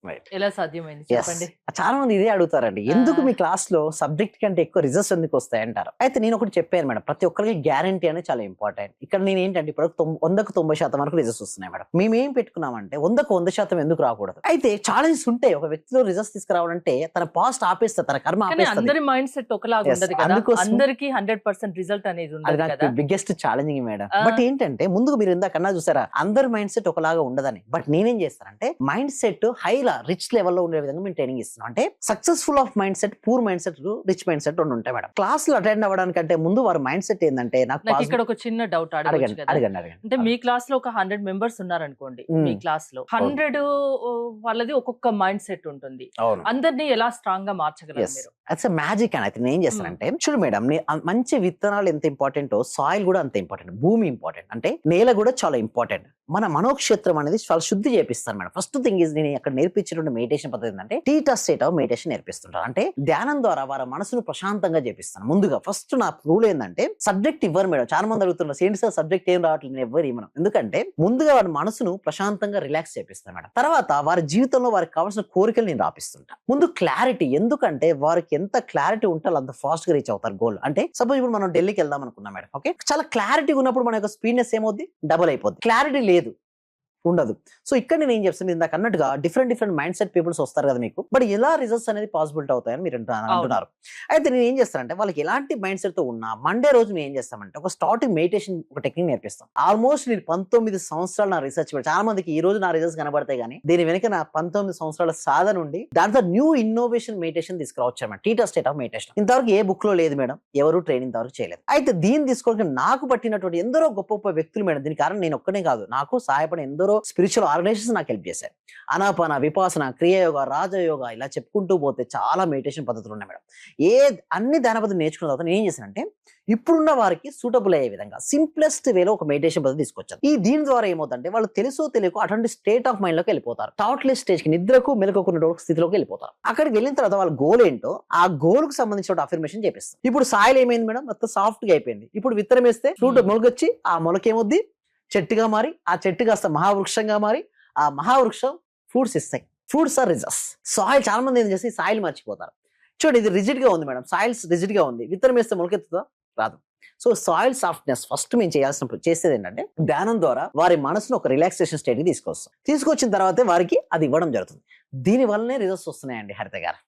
Right. ఎలా సాధ్యమైంది yes. చెప్పండి? చాలా మంది ఇదే అడుగుతారండి. ఆ! ఎందుకు మీ క్లాస్‌లో సబ్జెక్ట్ కంటే ఎక్కువ రిజల్ట్స్ ఎందుకొస్తాయి అంటారు. అయితే నేను ఒకటి చెప్పాను మేడం. ప్రతి ఒక్కరికి గ్యారంటీ అనేది చాలా ఇంపార్టెంట్. ఇక్కడ నేనేంటంటే ఇప్పుడు 100కి 90% వరకు రిజల్ట్స్ వస్తున్నాయి మేడం. మేమేం పెట్టుకున్నామంటే 100కి 100% ఎందుకు రాకూడదు? అయితే ఛాలెంజెస్ ఉంటాయి. ఒక వ్యక్తిలో రిజల్ట్స్ తీసుకురావాలంటే తన పాస్ట్ ఆపేస్తది. తన కర్మ కానీ ఆపేస్తది. అందరి మైండ్ సెట్ ఒకలాగా యెస్. ఉండదు కదా! అందుకోసం అందరికి 100% రిజల్ట్ అనేది అది ఉండదు నాకు కదా! Biggest challenging madam. ఆ! బట్ ఏంటంటే ముందుగా మీరు ఇందాక అన్నా చూసారా? అందరి మైండ్ సెట్ ఒకలాగా ఉండదని. బట్ నేనేం చేస్తానంటే మైండ్ సెట్ హైలా రిచ్ లెవెల్‌లో ఉండే విధంగా మేము ట్రైనింగ్ ఇస్తున్నాం. అంటే successful of mind set, poor mind set, rich mind set 2 ఉంటాయి మేడం. క్లాస్‌లో అటెండ్ అవ్వడానికంటే ముందు వారి మైండ్ సెట్ ఏందంటే నాకు ఇక్కడ ఒక చిన్న డౌట్ అడగొచ్చు అడగండి కదా! అడగండి అంటే మీ క్లాస్ లో ఒక 100 మెంబర్స్ ఉన్నారనుకోండి. మీ మ్మ్. క్లాస్ లో 100 వాళ్ళది ఒక్కొక్క మైండ్ సెట్ ఉంటుంది. అవును. అందరినీ ఎలా స్ట్రాంగ్ గా మార్చగలరు ఎస్. మీరు? అట్స్ మ్యాజిక్ అని అయితే నేను ఏం చేస్తానంటే చూడు మేడం మంచి విత్తనాలు ఎంత ఇంపార్టెంటో సాయిల్ కూడా అంత ఇంపార్టెంట్. భూమి ఇంపార్టెంట్. అంటే నేల కూడా చాలా ఇంపార్టెంట్. మన మనోక్షేత్రం అనేది చాలా శుద్ధి చేపిస్తాను మేడం. ఫస్ట్ థింగ్ ఈజ్ నేను అక్కడ నేర్పించినటువంటి మెడిటేషన్ పద్ధతి ఏంటంటే టీటా స్టేట్ ఆఫ్ మెడిటేషన్ నేర్పిస్తుంటారు. అంటే ధ్యానం ద్వారా వారి మనసును ప్రశాంతంగా చేపిస్తాను. ముందుగా ఫస్ట్ నా రూల్ ఏంటంటే సబ్జెక్ట్ ఇవ్వరు మేడం. చాలా మంది అడుగుతున్నారు ఏంటి సార్ సబ్జెక్ట్ ఏం రావట్లేదు, నేను ఎవ్వరు ఇవ్వను. ఎందుకంటే ముందుగా వారి మనసును ప్రశాంతంగా రిలాక్స్ చేపిస్తాను మేడం. తర్వాత వారి జీవితంలో వారికి కావాల్సిన కోరికలు నేను రాపిస్తుంటా. ముందు క్లారిటీ, ఎందుకంటే వారికి ఎంత క్లారిటీ ఉంటే అంత ఫాస్ట్ గా రీచ్ అవుతారు గోల్. అంటే సపోజ్ ఇప్పుడు మనం ఢిల్లీకి వెళ్దాం అనుకున్నాం మేడం. ఓకే, చాలా క్లారిటీ ఉన్నప్పుడు మన యొక్క స్పీడ్నెస్ ఏమవుద్ది, డబుల్ అయిపోద్ది. క్లారిటీ లేదు, ఉండదు. సో ఇక్కడ నేను ఏం చెప్తాను, ఇందాక అన్నట్టుగా డిఫరెంట్ మైండ్ సెట్ పీపుల్స్ వస్తారు కదా మీకు. బట్ ఎలా రిజల్ట్స్ అనేది పాసిబిలిటీ అవుతాయని మీరు అంటున్నారు. అయితే నేను ఏం చేస్తానంటే వాళ్ళకి ఎలాంటి మైండ్ సెట్ తో ఉన్నా మండే రోజు మేము ఏం చేస్తామంటే ఒక స్టార్టింగ్ మెడిటేషన్ ఒక టెక్నిక్ నేర్పిస్తాం. ఆల్మోస్ట్ నేను 19 సంవత్సరాలు నా రీసెర్చ్ చాలా మందికి ఈ రోజు నా రిజల్ట్స్ కనబడతాయి కానీ దీని వెనక నా 19 సంవత్సరాల సాధన ఉండి దాంతో న్యూ ఇన్నోవేషన్ మెడిటేషన్ తీసుకురావచ్చు madam. Theta state of meditation ఇంతవరకు ఏ బుక్ లో లేదు మేడం, ఎవరు ట్రైనింగ్ ఇంతవరకు చేయలేదు. అయితే దీన్ని తీసుకోవడానికి నాకు పట్టినటువంటి ఎందరో గొప్ప గొప్ప వ్యక్తులు మేడం. దీని కారణం నేను ఒక్కనే కాదు, నాకు సహాయపడిన ఎందరో స్పిరిచువల్ ఆర్గనైజేషన్స్ నాకు హెల్ప్ చేశారు. అనాపాన, విపాసన, క్రియాయోగ, రాజయోగ ఇలా చెప్పుకుంటూ పోతే చాలా మెడిటేషన్ పద్ధతులు ఉన్నాయి మేడం. అన్ని ధ్యాన పద్ధతులు నేర్చుకున్న తర్వాత నేను ఏం చేశానంటే ఇప్పుడున్న వారికి సూటబుల్ అయ్యే విధంగా సింప్లెస్ట్ వేలో ఒక మెడిటేషన్ పద్ధతి తీసుకొచ్చాను. దీని ద్వారా ఏమవుతుందంటే వాళ్ళు తెలుసో తెలియకో అటువంటి స్టేట్ ఆఫ్ మైండ్ లోకి వెళ్ళిపోతారు. థాట్లెస్ స్టేజ్ కి, నిద్రకు మెలకున్న స్థితిలోకి వెళ్ళిపోతారు. అక్కడికి వెళ్ళిన తర్వాత వాళ్ళ గోల్ ఏంటో ఆ గోల్ కు సంబంధించిన అఫర్మేషన్ చేపిస్తాం. ఇప్పుడు సాయిల్ ఏమైంది మేడం, మొత్తం సాఫ్ట్ గా అయిపోయింది. ఇప్పుడు విత్తనం వేస్తే ఫ్రూట్ మొలకొచ్చి ఆ మొలకేమొద్ది చెట్టుగా మారి, ఆ చెట్టు కాస్త మహావృక్షంగా మారి, ఆ మహావృక్షం ఫ్రూట్స్ ఇస్తాయి. Fruits are results. సాయిల్ చాలా మంది ఏం చేసి సాయిల్ మర్చిపోతారు. చూడండి ఇది రిజిడ్ గా ఉంది మేడం, సాయిల్స్ రిజిడ్ గా ఉంది. విత్తనం వేస్తే మొలకెత్తుతా రాదు. సో సాయిల్ సాఫ్ట్నెస్ ఫస్ట్ మేము చేసేది ఏంటంటే ధ్యానం ద్వారా వారి మనసును ఒక రిలాక్సేషన్ స్టేట్ కి తీసుకొస్తాం. తీసుకొచ్చిన తర్వాతే వారికి అది ఇవ్వడం జరుగుతుంది. దీని వల్లనే రిజల్ట్స్ వస్తున్నాయండి హరిత గారు.